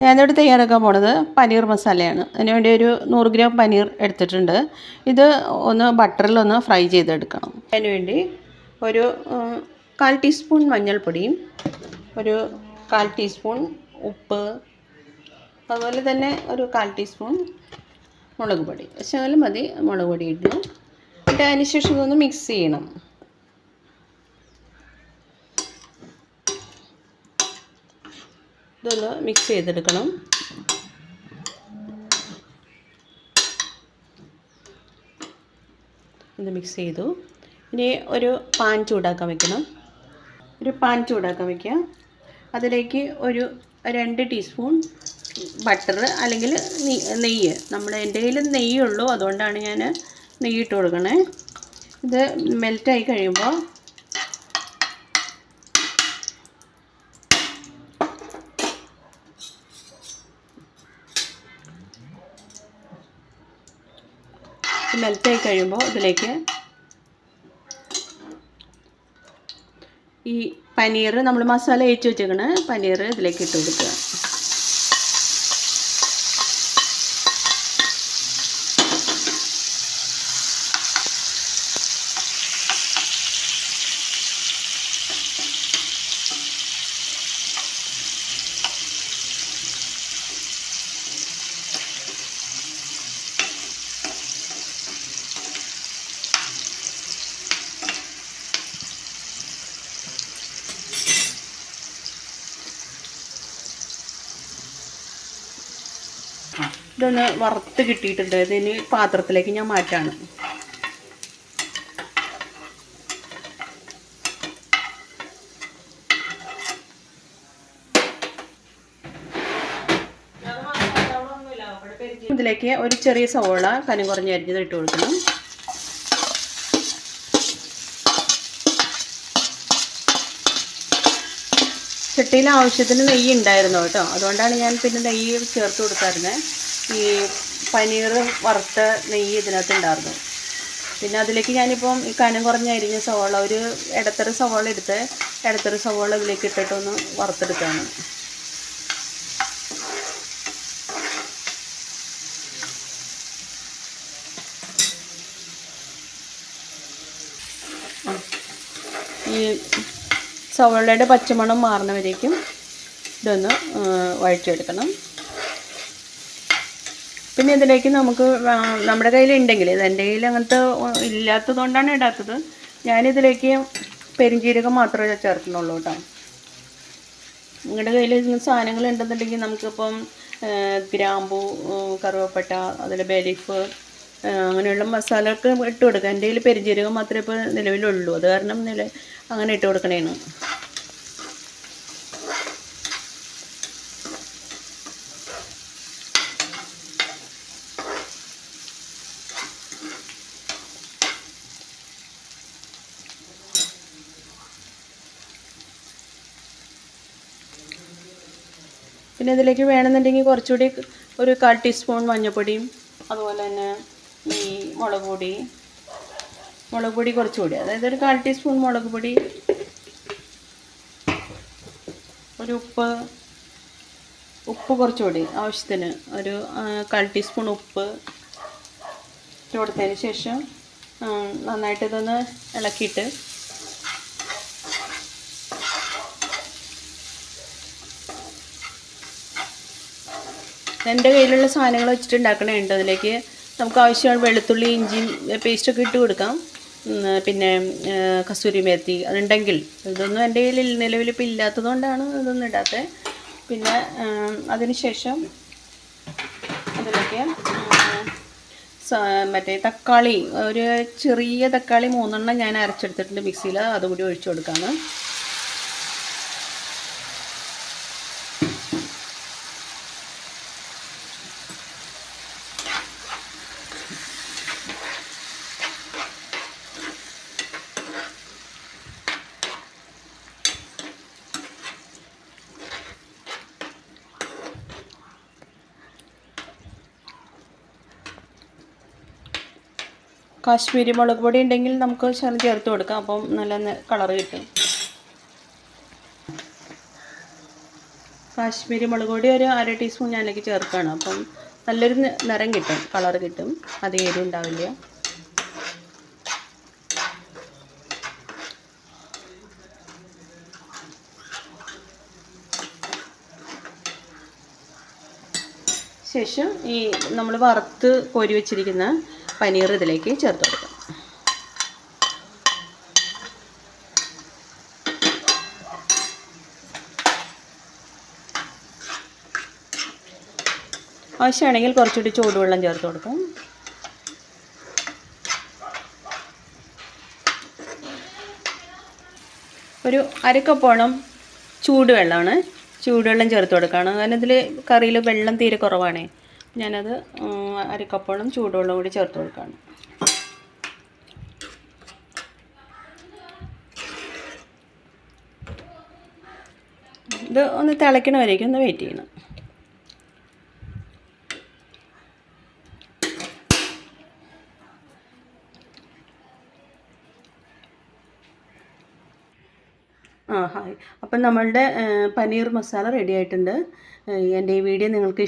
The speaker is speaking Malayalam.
ഞാനിവിടെ തയ്യാറാക്കാൻ പോണത് പനീർ മസാലയാണ്. അതിനുവേണ്ടി ഒരു 100 ഗ്രാം പനീർ എടുത്തിട്ടുണ്ട്. ഇത് ഒന്ന് ബട്ടറിലൊന്ന് ഫ്രൈ ചെയ്തെടുക്കണം. അതിനുവേണ്ടി ഒരു 1/4 ടീസ്പൂൺ മഞ്ഞൾപ്പൊടിയും ഒരു 1/4 ടീസ്പൂൺ ഉപ്പ്, അതുപോലെ തന്നെ ഒരു 1/4 ടീസ്പൂൺ മുളക് പൊടി, ശകലം മതി മുളക് പൊടി ഇടണം. എന്നിട്ട് അതിന് ശേഷം ഇതൊന്ന് മിക്സ് ചെയ്യണം. ഇതൊന്ന് മിക്സ് ചെയ്തെടുക്കണം. ഇത് മിക്സ് ചെയ്തു. ഇനി ഒരു പാൻ ചൂടാക്കാൻ വെക്കണം. ഒരു പാൻ ചൂടാക്കാൻ വയ്ക്കുക. അതിലേക്ക് ഒരു 2 ടീസ്പൂൺ ബട്ടർ അല്ലെങ്കിൽ നെയ്യ്. എൻ്റെ കയ്യിൽ നെയ്യുള്ളൂ, അതുകൊണ്ടാണ് ഞാൻ നെയ്യ് ഇട്ട് കൊടുക്കണേ. ഇത് മെൽറ്റായി കഴിയുമ്പോൾ ഇതിലേക്ക് ഈ പനീർ, നമ്മൾ മസാല തേച്ച് വെച്ചേക്കണ പനീർ ഇതിലേക്ക് ഇട്ട് കൊടുക്കുക. ഇതൊന്ന് വറുത്ത് കിട്ടിയിട്ടുണ്ട്. ഇതിന് പാത്രത്തിലേക്ക് ഞാൻ മാറ്റാണ്. ഇതിലേക്ക് ഒരു ചെറിയ സവോള കനം കുറഞ്ഞ് അരിഞ്ഞത് ഇട്ട് കൊടുക്കണം. ചട്ടിയിൽ ആവശ്യത്തിന് നെയ്യ് ഉണ്ടായിരുന്നു കേട്ടോ, അതുകൊണ്ടാണ് ഞാൻ പിന്നെ നെയ്യ് ചേർത്ത് കൊടുക്കാറുള്ളത്. ഈ പനീർ വറുത്ത നെയ്യ് ഇതിനകത്ത് ഉണ്ടായിരുന്നു. പിന്നെ അതിലേക്ക് ഞാനിപ്പം ഈ കനം കുറഞ്ഞ അരിഞ്ഞ സവോള, ഒരു ഇടത്തര സവോള എടുത്ത് ഇടത്തര സവോള ഇതിലേക്ക് ഇട്ടിട്ടൊന്ന് വറുത്തെടുക്കുകയാണ്. ഈ സവോളയുടെ പച്ചമണം മാറുന്നവരേക്കും ഇതൊന്ന് വഴറ്റിയെടുക്കണം. പിന്നെ ഇതിലേക്ക് നമുക്ക് നമ്മുടെ കയ്യിലുണ്ടെങ്കിൽ, ഇത് എൻ്റെ കയ്യിൽ അങ്ങനത്തെ ഇല്ലാത്തത് കൊണ്ടാണ് ഇടാത്തത്, ഞാനിതിലേക്ക് പെരുംജീരകം മാത്രമേ ചേർക്കുന്നുള്ളൂ കേട്ടോ. നിങ്ങളുടെ കയ്യിൽ സാധനങ്ങൾ ഉണ്ടെന്നുണ്ടെങ്കിൽ നമുക്കിപ്പം ഗ്രാമ്പൂ, കറുവപ്പട്ട, അതിൽ ബേ ലീഫ്, അങ്ങനെയുള്ള മസാലയൊക്കെ ഇട്ട് കൊടുക്കുക. എൻ്റെ കയ്യിൽ പെരുംജീരകം മാത്രമേ ഇപ്പോൾ നിലവിലുള്ളൂ, അത് കാരണം അങ്ങനെ ഇട്ട് കൊടുക്കണേന്ന്. പിന്നെ ഇതിലേക്ക് വേണമെന്നുണ്ടെങ്കിൽ കുറച്ചുകൂടി ഒരു 1/4 ടീസ്പൂൺ മഞ്ഞൾപ്പൊടിയും, അതുപോലെ തന്നെ ഈ മുളക് പൊടി കുറച്ചുകൂടി, അതായത് ഒരു 1/4 ടീസ്പൂൺ മുളക് പൊടി, ഒരു ഉപ്പ് കുറച്ചുകൂടി ആവശ്യത്തിന്, ഒരു 1/4 ടീസ്പൂൺ ഉപ്പ് ഇട്ട് കൊടുത്തതിന് ശേഷം നന്നായിട്ട് ഇതൊന്ന് ഇളക്കിയിട്ട് എൻ്റെ കയ്യിലുള്ള സാധനങ്ങൾ വെച്ചിട്ട് ഉണ്ടാക്കണുണ്ട്. അതിലേക്ക് നമുക്ക് ആവശ്യമാണ് വെളുത്തുള്ളി, ഇഞ്ചിയും പേസ്റ്റൊക്കെ ഇട്ട് കൊടുക്കാം. പിന്നെ കസൂരി മേത്തി അതുണ്ടെങ്കിൽ, ഇതൊന്നും എൻ്റെ കയ്യിൽ നിലവിലിപ്പോൾ ഇല്ലാത്തത് കൊണ്ടാണ് ഇതൊന്നും ഇടാത്തത്. പിന്നെ അതിന് ശേഷം അതിലേക്ക് മറ്റേ തക്കാളി, ഒരു ചെറിയ തക്കാളി 3 എണ്ണം ഞാൻ അരച്ചെടുത്തിട്ടുണ്ട് മിക്സിയിൽ, അതുകൂടി ഒഴിച്ചു കൊടുക്കാണ്. കാശ്മീരി മുളക് പൊടി ഉണ്ടെങ്കിൽ നമുക്ക് ശകലം ചേർത്ത് കൊടുക്കാം, അപ്പം നല്ല കളറ് കിട്ടും. കാശ്മീരി മുളക് പൊടി ഒരു 1/2 ടീസ്പൂൺ ഞാനിലേക്ക് ചേർക്കുകയാണ്. അപ്പം നല്ലൊരു നിറം കിട്ടും, കളർ കിട്ടും, അധികം എരിവ് ഉണ്ടാവില്ല. ശേഷം ഈ നമ്മൾ വറുത്ത് കോരി വെച്ചിരിക്കുന്ന പനീർ ഇതിലേക്ക് ചേർത്ത് കൊടുക്കാം. ആവശ്യമാണെങ്കിൽ കുറച്ചുകൂടി ചൂടുവെള്ളം ചേർത്ത് കൊടുക്കാം. ഒരു 1/2 കപ്പോളം ചൂടുവെള്ളമാണ്, ചൂടുവെള്ളം ചേർത്ത് കൊടുക്കുകയാണ്. കാരണം ഇതിൽ കറിയിൽ വെള്ളം തീരെ കുറവാണ്. ഞാനത് 1/2 കപ്പോളം ചൂടുവെള്ളം കൂടി ചേർത്ത് കൊടുക്കുകയാണ്. ഇത് ഒന്ന് തിളയ്ക്കണ വരേക്കും ഒന്ന് വെയിറ്റ് ചെയ്യണം. ഹായ്, അപ്പം നമ്മളുടെ പനീർ മസാല റെഡി ആയിട്ടുണ്ട്. എൻ്റെ ഈ വീഡിയോ നിങ്ങൾക്ക്